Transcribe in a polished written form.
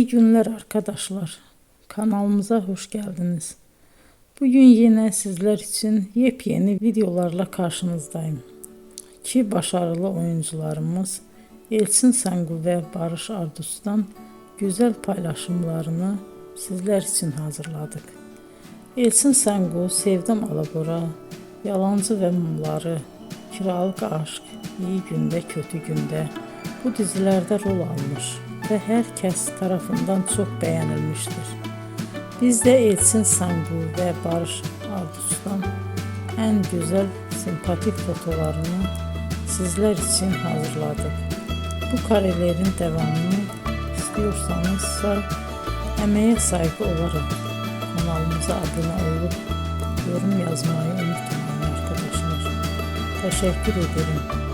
İyi günler arkadaşlar. Kanalımıza hoş geldiniz. Bugün yine sizler için yepyeni videolarla karşınızdayım. İki başarılı oyuncularımız Elçin Sangu ve Barış Ardus'tan güzel paylaşımlarını sizler için hazırladık. Elçin Sangu, Sevdim Alabora, Yalancı ve Mumları, Kiralık Aşk, İyi Günde Kötü Günde bu dizilerde rol almış ve herkes tarafından çok beğenilmiştir. Biz de Elçin Sangu ve Barış Ardus'tan en güzel sempatik fotolarını sizler için hazırladık. Bu karelerin devamını istiyorsanızsa emeğe saygı olarak kanalımıza abone olup yorum yazmayı unutmayın arkadaşlar. Teşekkür ederim.